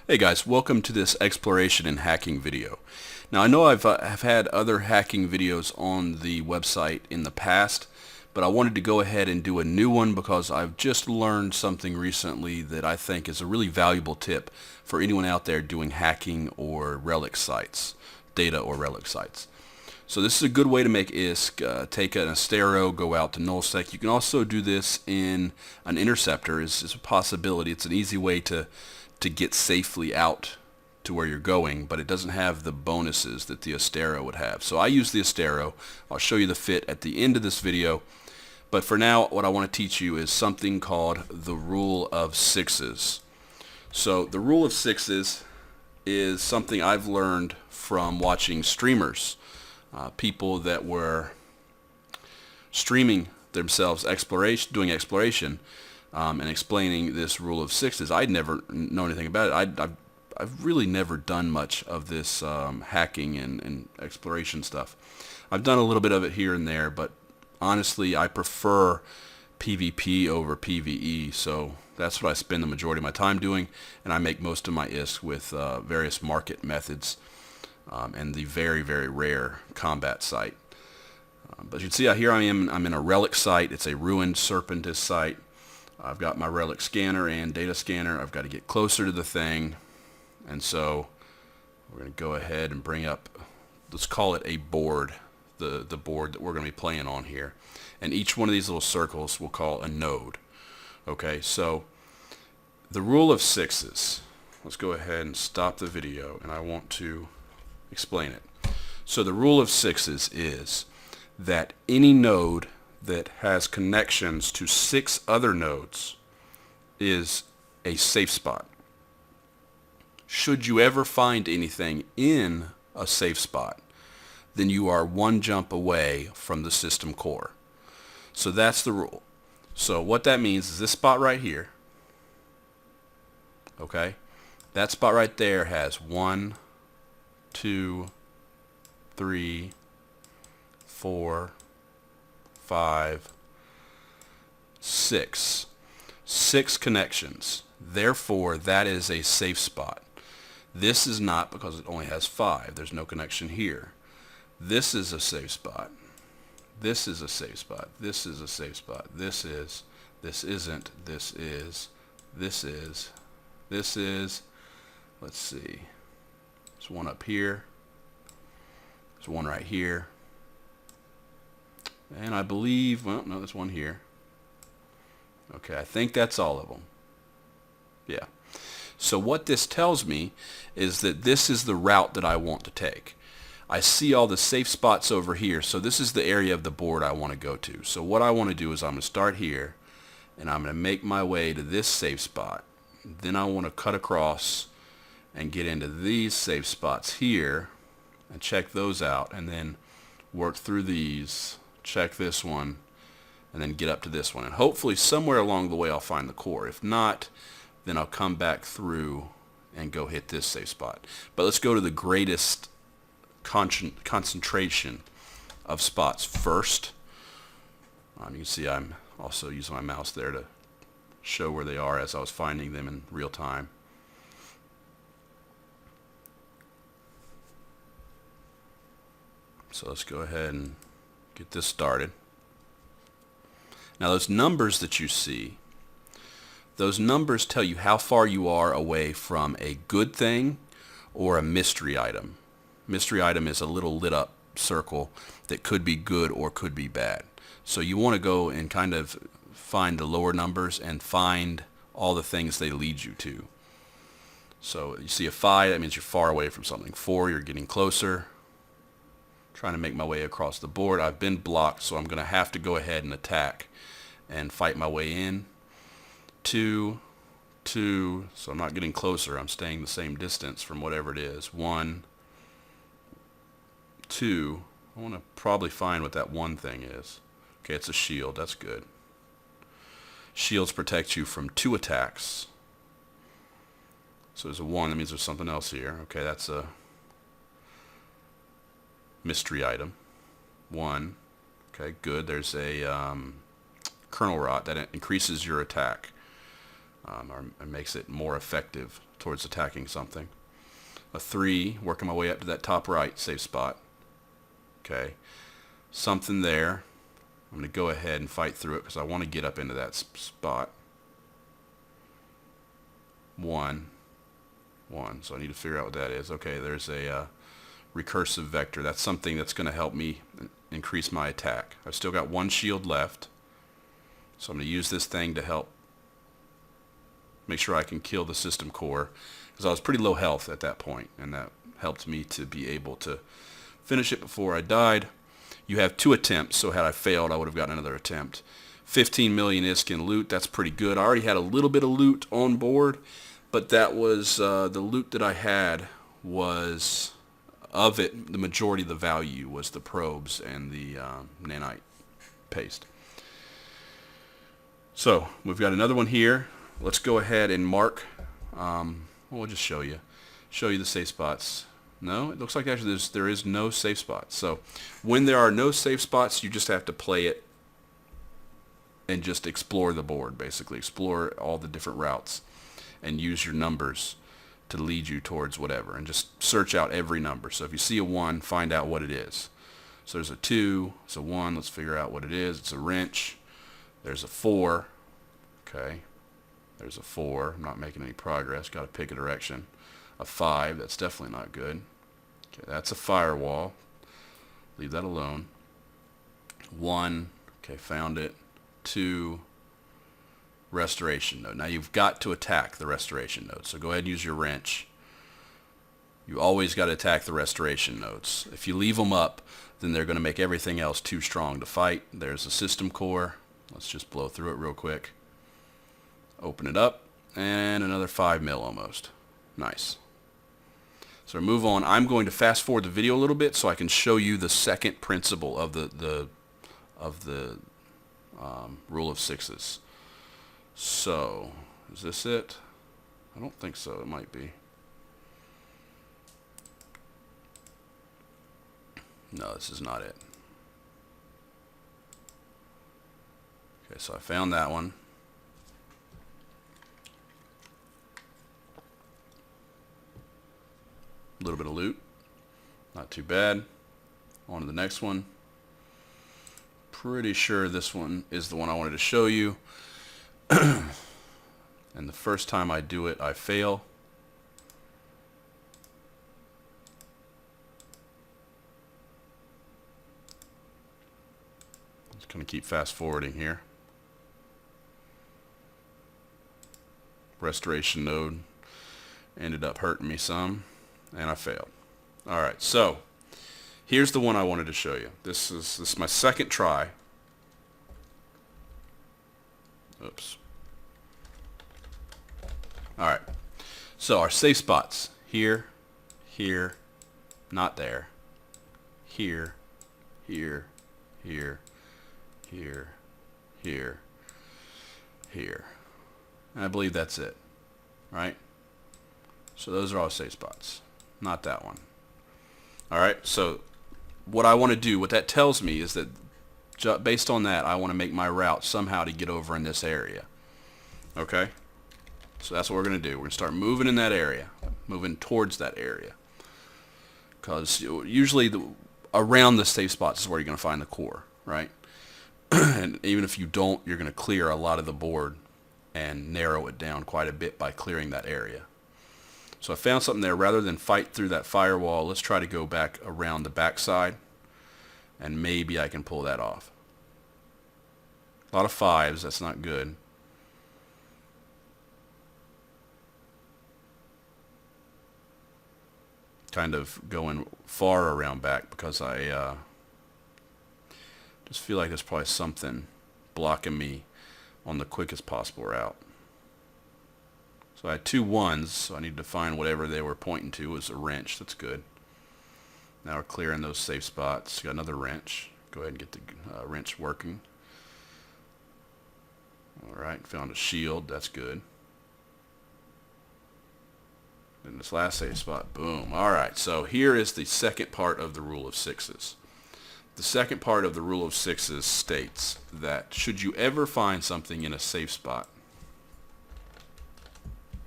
Hey guys, welcome to this exploration in hacking video. Now I know I've had other hacking videos on the website in the past, but I wanted to go ahead and do a new one because I've just learned something recently that I think is a really valuable tip for anyone out there doing hacking or relic sites, data or relic sites. So this is a good way to make ISK. Take an Astero, go out to nullsec. You can also do this in an interceptor. Is a possibility. It's an easy way to get safely out to where you're going, but it doesn't have the bonuses that the Astero would have. So I use the Astero. I'll show you the fit at the end of this video. But for now, what I want to teach you is something called the rule of sixes. So the rule of sixes is something I've learned from watching streamers, people that were streaming themselves doing exploration, and explaining this rule of sixes. I'd never known anything about it. I've really never done much of this hacking and exploration stuff. I've done a little bit of it here and there, but honestly, I prefer PvP over PvE, so that's what I spend the majority of my time doing, and I make most of my ISK with various market methods and the very, very rare combat site. But you can see here I'm in a relic site. It's a ruined serpentist site. I've got my relic scanner and data scanner. I've got to get closer to the thing, and so we're going to go ahead and bring up, let's call it a board, the board that we're going to be playing on here, and each one of these little circles we'll call a node. Okay, so the rule of sixes, let's go ahead and stop the video, and I want to explain it. So the rule of sixes is that any node that has connections to 6 other nodes is a safe spot. Should you ever find anything in a safe spot, then you are one jump away from the system core. So that's the rule. So what that means is this spot right here, okay, that spot right there has 1, 2, 3, 4, 5, 6. 6 connections. Therefore, that is a safe spot. This is not, because it only has 5. There's no connection here. This is a safe spot. This is a safe spot. This is a safe spot. This is. This isn't. This is. This is. This is. Let's see. There's one up here. There's one right here. And I believe, well, no, there's one here. Okay, I think that's all of them. Yeah. So what this tells me is that this is the route that I want to take. I see all the safe spots over here, so this is the area of the board I want to go to. So what I want to do is I'm going to start here, and I'm going to make my way to this safe spot. Then I want to cut across and get into these safe spots here and check those out, and then work through these, check this one, and then get up to this one. And hopefully somewhere along the way I'll find the core. If not, then I'll come back through and go hit this safe spot. But let's go to the greatest concentration of spots first. You can see I'm also using my mouse there to show where they are as I was finding them in real time. So let's go ahead and get this started. Now those numbers that you see, those numbers tell you how far you are away from a good thing or a mystery item. Mystery item is a little lit up circle that could be good or could be bad. So you want to go and kind of find the lower numbers and find all the things they lead you to. So you see a 5, that means you're far away from something. 4, you're getting closer. Trying to make my way across the board. I've been blocked, so I'm going to have to go ahead and attack and fight my way in. 2, 2, so I'm not getting closer. I'm staying the same distance from whatever it is. 1, 2. I want to probably find what that one thing is. Okay, it's a shield. That's good. Shields protect you from 2 attacks. So there's a 1. That means there's something else here. Okay, that's a mystery item. 1. Okay, good. There's a kernel rot that increases your attack, or makes it more effective towards attacking something. A 3, working my way up to that top right safe spot. Okay, something there. I'm going to go ahead and fight through it because I want to get up into that spot. 1, 1. So I need to figure out what that is. Okay, there's a recursive vector. That's something that's going to help me increase my attack. I've still got 1 shield left. So I'm going to use this thing to help make sure I can kill the system core, because I was pretty low health at that point, and that helped me to be able to finish it before I died. You have 2 attempts, so had I failed I would have gotten another attempt. 15 million ISK in loot, that's pretty good. I already had a little bit of loot on board, but that was the loot that I had was, of it, the majority of the value was the probes and the nanite paste. So we've got another one here. Let's go ahead and mark. We'll just show you the safe spots. No, it looks like actually there is no safe spot. So when there are no safe spots, you just have to play it and just explore the board, basically explore all the different routes and use your numbers to lead you towards whatever, and just search out every number. So if you see a 1, find out what it is. So there's a 2, it's a 1, let's figure out what it is. It's a wrench. There's a 4. Okay. There's a 4. I'm not making any progress. Got to pick a direction. A 5. That's definitely not good. Okay, that's a firewall. Leave that alone. 1. Okay, found it. 2. Restoration node. Now you've got to attack the restoration node. So go ahead and use your wrench. You always got to attack the restoration nodes. If you leave them up, then they're going to make everything else too strong to fight. There's a system core. Let's just blow through it real quick. Open it up, and another 5 mil almost. Nice. So move on. I'm going to fast forward the video a little bit so I can show you the second principle of the rule of 6's. So is this it? I don't think so. It might be. No, this is not it. Okay, so I found that one. A little bit of loot. Not too bad. On to the next one. Pretty sure this one is the one I wanted to show you. And the first time I do it, I fail. Just going to keep fast forwarding here. Restoration node ended up hurting me some, and I failed. Alright, so here's the one I wanted to show you. This is my second try. Oops. Alright, so our safe spots here, here, not there, here, here, here, here, here, here. And I believe that's it, right? So those are all safe spots, not that one. Alright, so what I want to do, what that tells me is that based on that, I want to make my route somehow to get over in this area. Okay? So that's what we're going to do. We're going to start moving in that area, moving towards that area. Because usually around the safe spots is where you're going to find the core, right? And even if you don't, you're going to clear a lot of the board and narrow it down quite a bit by clearing that area. So I found something there. Rather than fight through that firewall, let's try to go back around the backside, and maybe I can pull that off. A lot of 5s, that's not good. Kind of going far around back because I just feel like there's probably something blocking me on the quickest possible route. So I had 2 1s, so I need to find whatever they were pointing to was a wrench. That's good. Now we're clearing those safe spots. Got another wrench. Go ahead and get the wrench working. Alright, found a shield. That's good. Then this last safe spot. Boom. Alright, so here is the second part of the rule of 6's. The second part of the rule of 6's states that should you ever find something in a safe spot,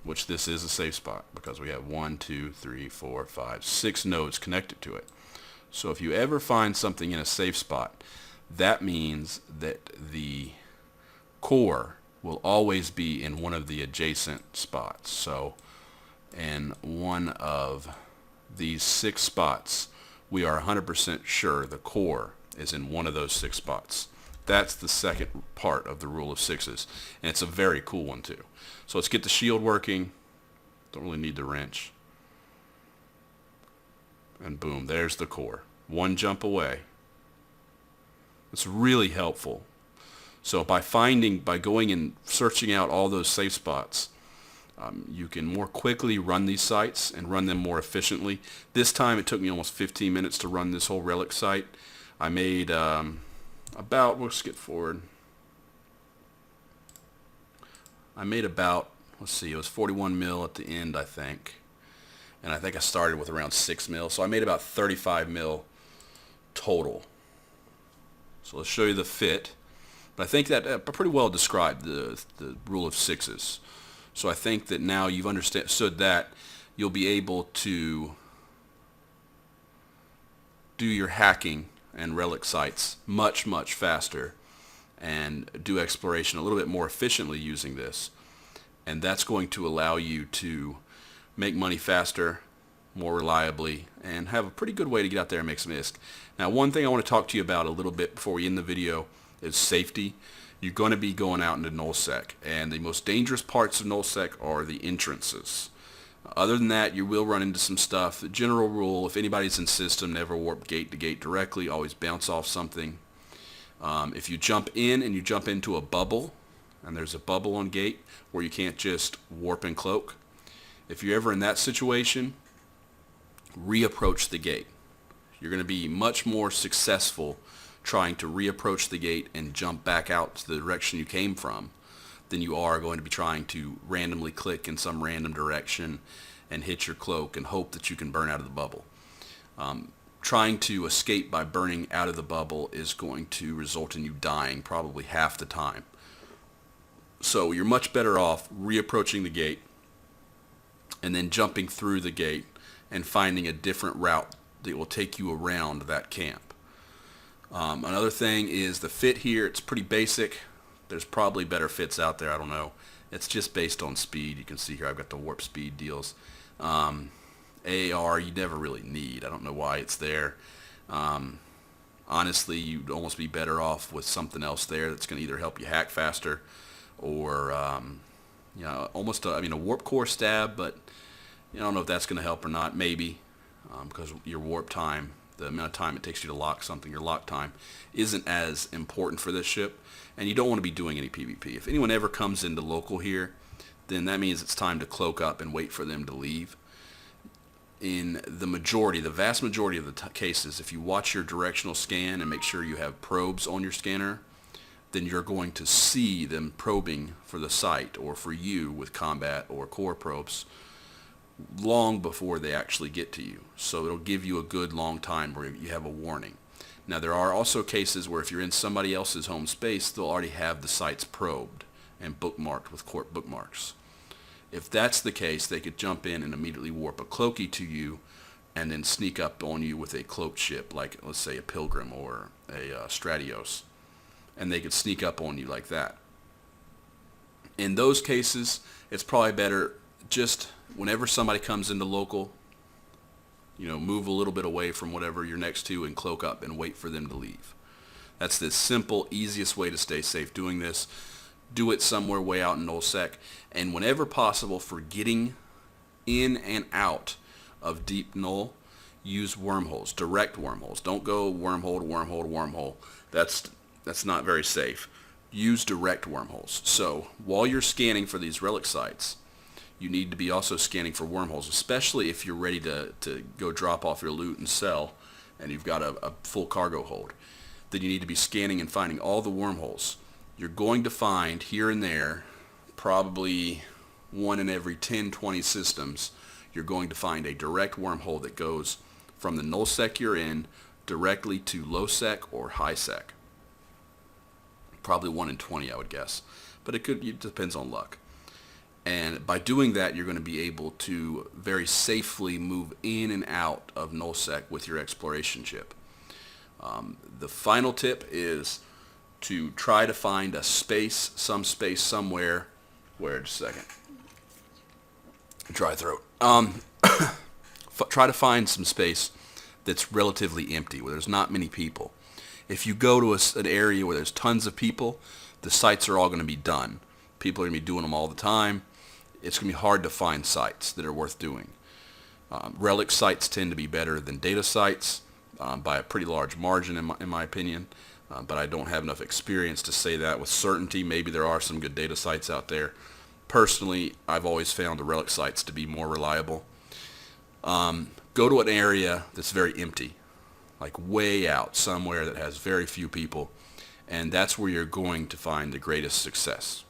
which this is a safe spot because we have 1, 2, 3, 4, 5, 6 nodes connected to it. So if you ever find something in a safe spot, that means that the core will always be in one of the adjacent spots. So in one of these 6 spots, we are 100% sure the core is in one of those 6 spots. That's the second part of the rule of 6's, and it's a very cool one too. So let's get the shield working. Don't really need the wrench. And boom, there's the core. One jump away. It's really helpful. So by going and searching out all those safe spots, you can more quickly run these sites and run them more efficiently. This time it took me almost 15 minutes to run this whole relic site. I made we'll skip forward. I made about, let's see, it was 41 mil at the end, I think. And I think I started with around 6 mil. So I made about 35 mil total. So let's show you the fit. But I think that pretty well described the rule of 6's. So I think that now you've understood that you'll be able to do your hacking and relic sites much, much faster and do exploration a little bit more efficiently using this. And that's going to allow you to make money faster, more reliably, and have a pretty good way to get out there and make some ISK. Now, one thing I want to talk to you about a little bit before we end the video is safety. You're going to be going out into nullsec, and the most dangerous parts of nullsec are the entrances. Other than that, you will run into some stuff. The general rule, if anybody's in system, never warp gate to gate directly, always bounce off something. If you jump in and you jump into a bubble, and there's a bubble on gate where you can't just warp and cloak, if you're ever in that situation, reapproach the gate. You're going to be much more successful trying to reapproach the gate and jump back out to the direction you came from than you are going to be trying to randomly click in some random direction and hit your cloak and hope that you can burn out of the bubble. Trying to escape by burning out of the bubble is going to result in you dying probably half the time. So you're much better off reapproaching the gate and then jumping through the gate and finding a different route that will take you around that camp. Another thing is the fit here. It's pretty basic. There's probably better fits out there. I don't know. It's just based on speed. You can see here I've got the warp speed deals. AAR you never really need. I don't know why it's there. Honestly, you'd almost be better off with something else there that's going to either help you hack faster or almost a warp core stab, but I don't know if that's going to help or not. Maybe because your warp time, the amount of time it takes you to lock something, your lock time, isn't as important for this ship, and you don't want to be doing any PvP. If anyone ever comes into local here, then that means it's time to cloak up and wait for them to leave. In the vast majority of the cases, if you watch your directional scan and make sure you have probes on your scanner, then you're going to see them probing for the site or for you with combat or core probes long before they actually get to you. So it'll give you a good long time where you have a warning. Now there are also cases where if you're in somebody else's home space, they'll already have the sites probed and bookmarked with corp bookmarks. If that's the case, they could jump in and immediately warp a cloaky to you and then sneak up on you with a cloaked ship, like let's say a Pilgrim or a Stratios, and they could sneak up on you like that. In those cases, it's probably better just whenever somebody comes into local, move a little bit away from whatever you're next to and cloak up and wait for them to leave. That's the simple, easiest way to stay safe doing this. Do it somewhere way out in nullsec, and whenever possible for getting in and out of deep null, use wormholes, direct wormholes. Don't go wormhole to wormhole to wormhole. That's not very safe. Use direct wormholes. So while you're scanning for these relic sites, you need to be also scanning for wormholes, especially if you're ready to go drop off your loot and sell and you've got a full cargo hold. Then you need to be scanning and finding all the wormholes. You're going to find here and there, probably one in every 10, 20 systems, you're going to find a direct wormhole that goes from the nullsec you're in directly to low sec or high sec. Probably 1 in 20, I would guess. But it depends on luck. And by doing that, you're going to be able to very safely move in and out of nullsec with your exploration chip. The final tip is to try to find a space, some space somewhere. Where, just a second. Dry throat. Try to find some space that's relatively empty, where there's not many people. If you go to an area where there's tons of people, the sites are all going to be done. People are going to be doing them all the time. It's going to be hard to find sites that are worth doing. Relic sites tend to be better than data sites by a pretty large margin, in my opinion. But I don't have enough experience to say that with certainty. Maybe there are some good data sites out there. Personally, I've always found the relic sites to be more reliable. Go to an area that's very empty, like way out somewhere that has very few people, and that's where you're going to find the greatest success.